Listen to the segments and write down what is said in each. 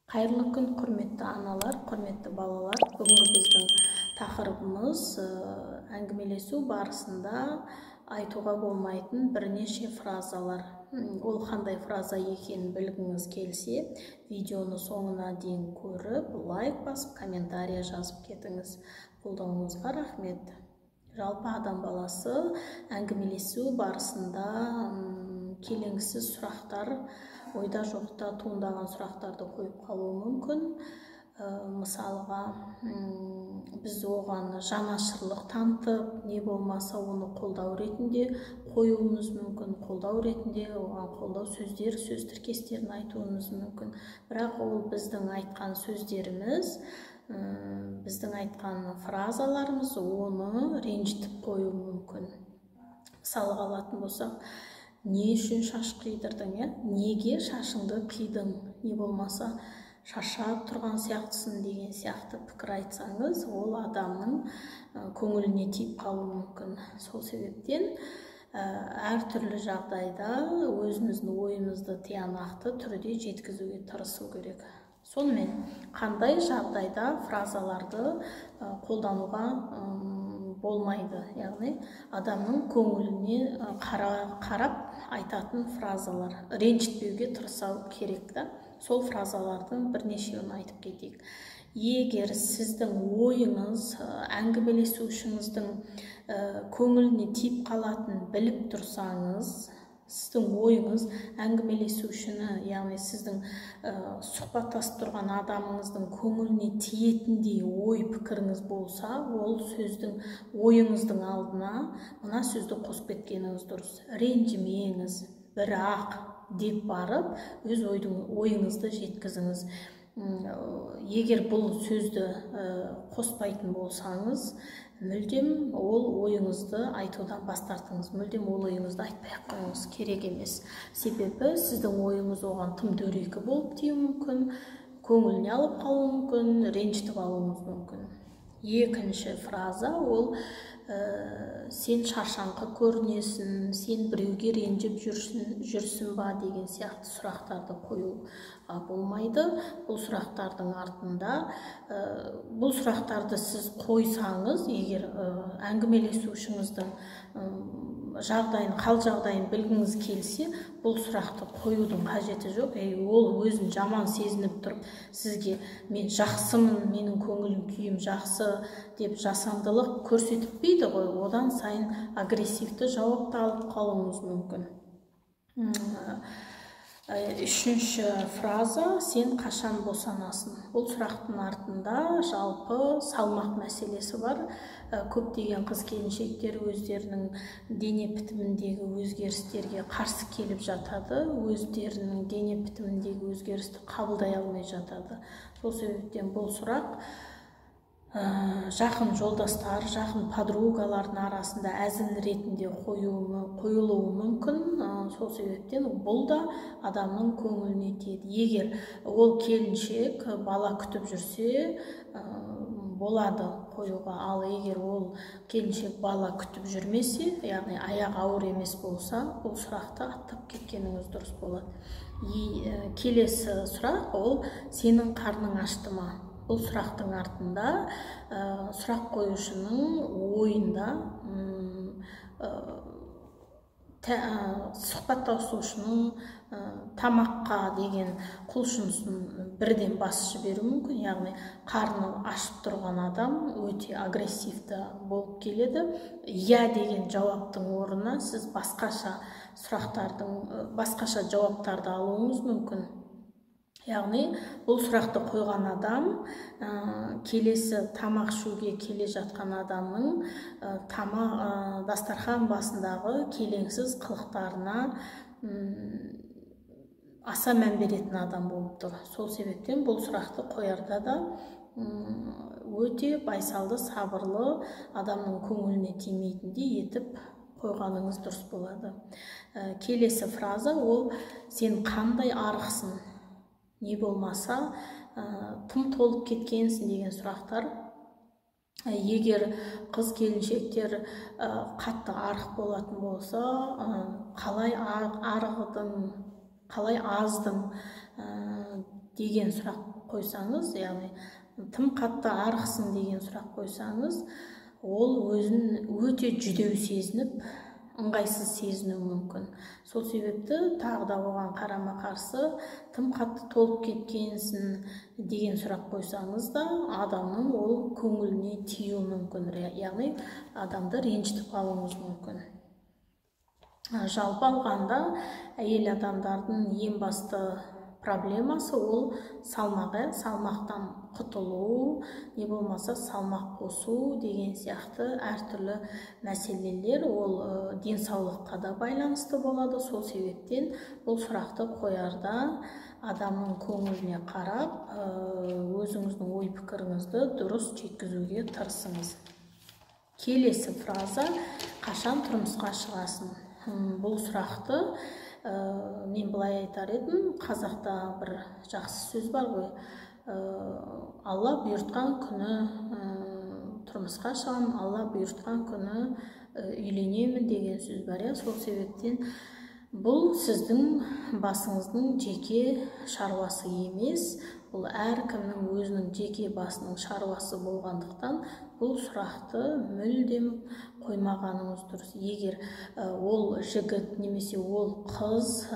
Қайырлы күн, құрметті аналар, құрметті балалар. Бүгінгі біздің тақырыбымыз әңгімелесу барысында айтуға болмайтын бірнеше фразалар. Ол қандай фраза екенін білгіңіз келсе, видеоны соңына дейін көріп, лайк басып, комментария жазып кетіңіз. Қолдауыңызға рахмет. Жалпы адам баласы әңгімелесу барысында келеңсіз сұрақтар, ойда жоқта туындаған сұрақтарды қойып қалуы мүмкін. Мысалға, біз оған жанашырлық танытып, не болмаса оны қолдау ретінде қоюымыз мүмкін, қолдау ретінде оған қолдау сөздер, сөз тіркестерін айтуымыз мүмкін. Бірақ ол біздің айтқан сөздеріміз, біздің айтқан фразаларымыз оны ренжітіп қоюы мүмкін. Мысалға алатын болсақ, не үшін шаш қидырдың, неге шашыңды қидың, не болмаса шаршап тұрған сияқтысың деген сияқты пікір айтсаңыз, ол адамның көңіліне тиіп қалуы мүмкін. Сол себептен әртүрлі жағдайда өзіміздің ойымызды тиянақты түрде жеткізуге тырысу керек. Сонымен, қандай жағдайда фразаларды қолдануға болмайды, яғни адамның көңіліне қарап айтатын фразалар, ренжітпеуге тырысу керек та. Сол фразалардың бірнешеуін айтып кетейік. Егер сіздің ойыңыз, әңгімелесушіңіздің көңіліне тиіп қалатын біліп тұрсаңыз, сіздің ойыңыз әңгімелесушіні, яғни сіздің сұхбаттасып тұрған адамыңыздың көңіліне тиетіндей ой пікіріңіз болса, ол сөздің ойыңыздың алдына мына сөзді қосып кеткеніңіз дұрыс. Ренжімеңіз, бірақ деп барып, өз ойыңызды жеткізіңіз. Егер бұл сөзді қоспайтын болсаңыз, мүлдем ол ойыңызды айтудан бас тартыңыз. Мүлдем ол ойыңызды айтпай-ақ қойыңыз, керек емес. Себебі сіздің ойыңыз оған тым дөрекі болып тиюі мүмкін, көңіліне алып қалуы мүмкін, ренжітіп алуыңыз мүмкін. Екінші фраза ол сен шаршаңқы көрінесің, сен біреуге ренжіп жүрсің ба деген сияқты сұрақтарды қою болмайды. Бұл сұрақтардың артында, бұл сұрақтарды сіз қойсаңыз, егер әңгімелесушіңіздің қал жағдайын білгіңіз келсе, бұл сұрақты қоюдың қажеті жоқ. Ол өзін жаман сезініп тұрып, сізге мен жақсымын, менің көңілім күйім жақсы деп жасандылық көрсетпейді ғой, одан сайын агрессивті жауапты алып қалуыңыз мүмкін. Үшінші фраза, сен қашан босанасың? Бұл сұрақтың артында жалпы салмақ мәселесі бар. Көптеген қыз-келіншектер өздерінің дене бітіміндегі өзгерістерге қарсы келіп жатады, өздерінің дене бітіміндегі өзгерісті қабылдай алмай жатады. Сол себептен бұл сұрақ жақын жолдастар, жақын подругалардың арасында әзіл ретінде қойылуы мүмкін. Сол себептен бұл да адамның көңіліне тиеді. Егер ол келіншек бала күтіп жүрсе, болады қоюға. Ал егер ол келіншек бала күтіп жүрмесе, яғни аяғы ауыр емес болса, бұл сұрақты аттап кеткеніңіз дұрыс болады. Келесі сұрақ ол сенің қарның ашты ма? Бұл сұрақтың артында сұрақ қоюшының ойында сұхбаттасушының тамаққа деген құлшынысын бірден басшы беру мүмкін. Яғни қарны ашып тұрған адам өте агрессивті болып келеді. Я деген жауаптың орнына сіз басқаша жауаптарды алуыңыз мүмкін. Яғни, бұл сұрақты қойған адам келесі тамақ ішуге келе жатқан адамның дастархан басындағы келеңсіз қылықтарына аса мән беретін адам болып тұр. Сол себептен бұл сұрақты қоярда да өте байсалды, сабырлы, адамның көңіліне тимейтіндей етіп қойғаныңыз дұрыс болады. Келесі фраза ол сен қандай арықсың? Не болмаса, тым толып кеткенсің деген сұрақтар. Егер қыз-келіншектер қатты арық болатын болса, қалай арығдың, қалай аздың деген сұрақ қойсаңыз, яғни тым қатты арықсың деген сұрақ қойсаңыз, ол өзін өте жүдеу сезініп, ыңғайсыз сезінуі мүмкін. Сол себепті тағы да оған қарама қарсы тым қатты толып кеткенсің деген сұрақ қойсаңыз да, адамның ол көңіліне тиюі мүмкін, яғни адамды ренжітіп қалуыңыз мүмкін. Жалпы алғанда әйел адамдардың ең басты проблемасы ол салмақтан құтылу, не болмаса салмақ қосу деген сияқты әртүрлі мәселелер, ол денсаулыққа да байланысты болады. Сол себептен бұл сұрақты қоярда адамның көңіліне қарап, өзіңіздің ой пікіріңізді дұрыс жеткізуге тырысыңыз. Келесі фраза: қашан тұрмысқа шығасың? Бұл сұрақты мен былай айтар едім, қазақта бір жақсы сөз бар ғой, Алла бұйыртқан күні тұрмысқа шығамын, Алла бұйыртқан күні үйленемін деген сөз бар. Сол себептен бұл сіздің басыңыздың жеке шаруасы емес, бұл әркімнің өзінің жеке басының шаруасы болғандықтан бұл сұрақты мүлдем қоймағаныңыз дұрыс. Егер ол жігіт немесе ол қыз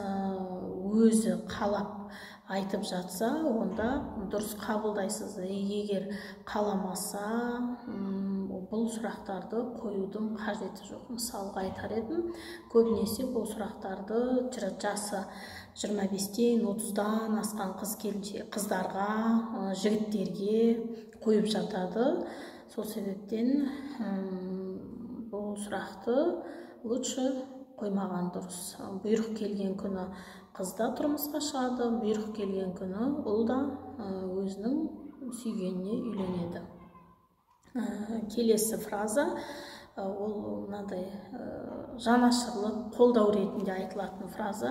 өзі қалап айтып жатса, онда дұрыс қабылдайсыз. Егер қаламаса, бұл сұрақтарды қоюдың қажеті жоқ. Мысалға айтар едім, көбінесе бұл сұрақтарды жасы 25-тен 30-дан асқан қыздарға, жігіттерге қойып жатады. Сол себептен бұл сұрақты лучше қоймаған дұрыс. Бұйрық келген күні қыз да тұрмысқа шығады, бұйрық келген күні ол да өзінің сүйгеніне үйленеді. Келесі фраза, ол мынадай жанашырлық, қолдау ретінде айтылатын фраза: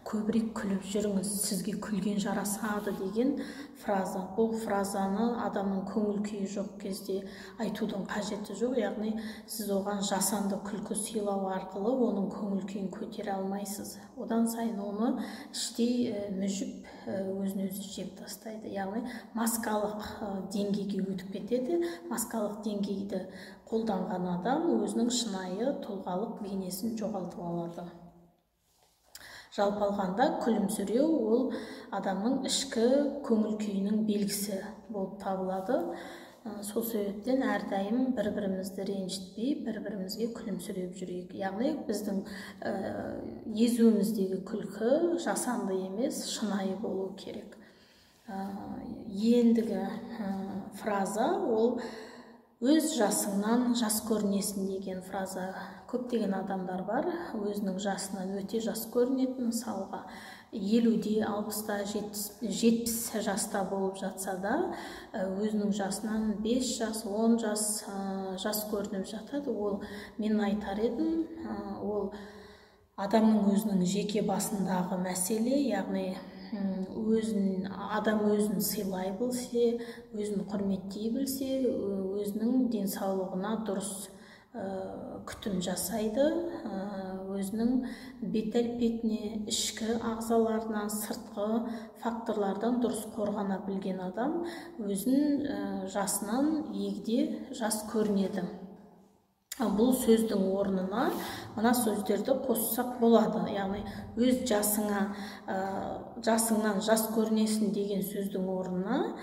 көбірек күліп жүріңіз, сізге күлген жарасады деген фраза. Бұл фразаны адамның көңіл күйі жоқ кезде айтудың қажеті жоқ. Яғни сіз оған жасанды күлкі сыйлау арқылы оның көңіл күйін көтере алмайсыз. Одан сайын оны іштей мүжіп, өзін-өзі жеп тастайды. Яғни маскалық деңгейге өтіп кетеді. Маскалық деңгейді қолданған адам өзінің шынайы тұлғалық бейнесін жоғалтып алады. Жалпы алғанда күлімсіреу ол адамның ішкі көңіл күйінің белгісі болып табылады. Сол себептен әрдайым бір-бірімізді ренжітпей, бір-бірімізге күлімсіреп жүрейік. Яғни біздің езуіміздегі күлкі жасанды емес, шынайы болу керек. Ендігі фраза ол: өз жасыңнан жас көрінесің деген фраза. Көптеген адамдар бар, өзінің жасынан өте жас көрінетін. Мысалға 50-де, 60-та, 70 жаста болып жатса да, өзінің жасынан 5 жас, 10 жас көрініп жатады. Ол мен айтар едім, ол адамның өзінің жеке басындағы мәселе. Яғни адам өзін сыйлай білсе, өзін құрметтей білсе, өзінің денсаулығына дұрыс күтім жасайды, өзінің бет әлпетіне, ішкі ағзаларына, сыртқы факторлардан дұрыс қорғана білген адам өзін жасынан егде жас көрінеді. Бұл сөздің орнына мына сөздерді қоссақ болады. Яғни өз жасыңнан жас көрінесің деген сөздің орнына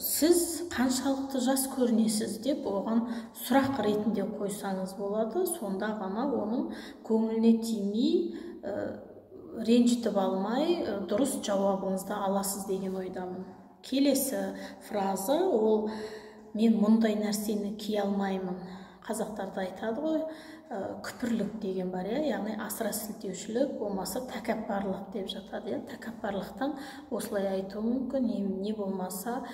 сіз қаншалықты жас көрінесіз деп оған сұрақ ретінде қойсаңыз болады. Сонда ғана оның көңіліне тимей, ренжітіп алмай, дұрыс жауабыңызды аласыз деген ойдамын. Келесі фраза ол: мен мұндай нәрсені кие алмаймын. Қазақтарда айтады ғой, күпірлік деген бар, яғни асыра сілтеушілік, болмаса тәкаппарлық деп жатады. Тәкаппарлықтан осылай айтуы мүмкін, не болмаса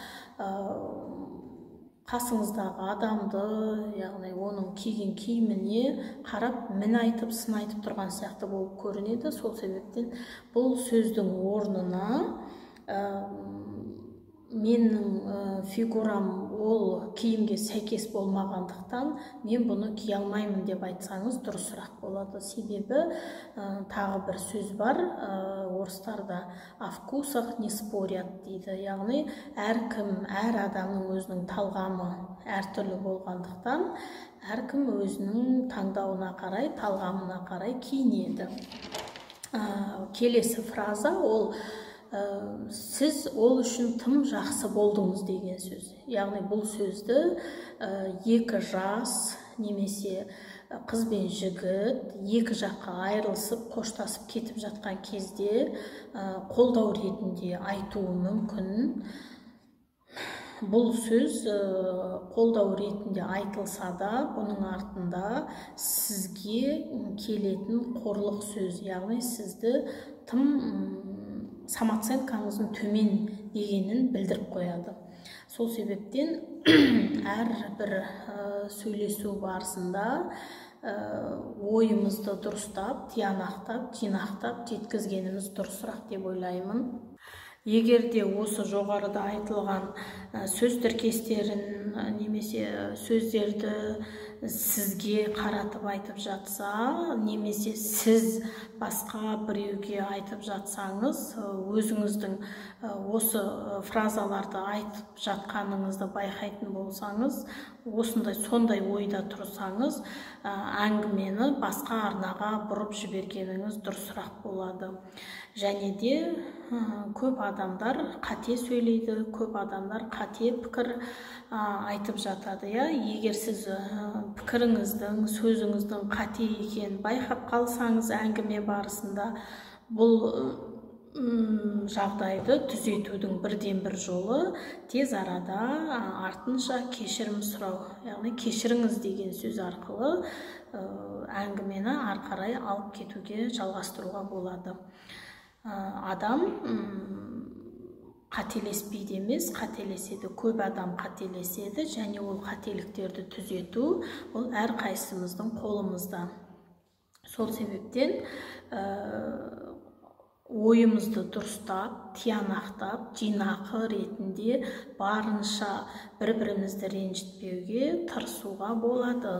қасыңыздағы адамды, яғни оның киген киіміне қарап мін айтып, сын айтып тұрған сияқты болып көрінеді. Сол себептен бұл сөздің орнына менің фигурам ол киімге сәйкес болмағандықтан мен бұны кие алмаймын деп айтсаңыз дұрысырақ болады. Себебі тағы бір сөз бар, орыстарда о вкусах не спорят дейді. Яғни әркім, әр адамның өзінің талғамы әртүрлі болғандықтан әркім өзінің таңдауына қарай, талғамына қарай киінеді. Келесі фраза ол сіз ол үшін тым жақсы болдыңыз деген сөз. Яғни бұл сөзді екі жас немесе қыз бен жігіт екі жаққа айырылысып, қоштасып кетіп жатқан кезде қолдау ретінде айтуы мүмкін. Бұл сөз қолдау ретінде айтылса да, бұның артында сізге келетін қорлық сөз, яғни сізді тым самооценкаңыздың төмен дегенін білдіріп қояды. Сол себептен әрбір сөйлесу барысында ойымызды дұрыстап, тиянақтап, жинақтап жеткізгеніміз дұрысырақ деп ойлаймын. Егер де осы жоғарыда айтылған сөз тіркестерін немесе сөздерді сізге қаратып айтып жатса, немесе сіз басқа біреуге айтып жатсаңыз, өзіңіздің осы фразаларды айтып жатқаныңызды байқайтын болсаңыз, сондай ойда тұрсаңыз, әңгімені басқа арнаға бұрып жібергеніңіз дұрысырақ болады. Және де көп адамдар қате сөйлейді, көп адамдар қате пікір айтып жатады. Егер сіз пікіріңіздің, сөзіңіздің қате екенін байқап қалсаңыз әңгіме барысында, бұл жағдайды түзетудің бірден бір жолы тез арада артынша кешірім сұрау. Яғни кешіріңіз деген сөз арқылы әңгімені ары қарай алып кетуге, жалғастыруға болады. Адам қателеспейді емес, қателеседі. Көп адам қателеседі, және ол қателіктерді түзету ол әрқайсымыздың қолымызда. Сол себептен ойымызды дұрыстап, тиянақтап, жинақы ретінде барынша бір-бірімізді ренжітпеуге тырысуға болады.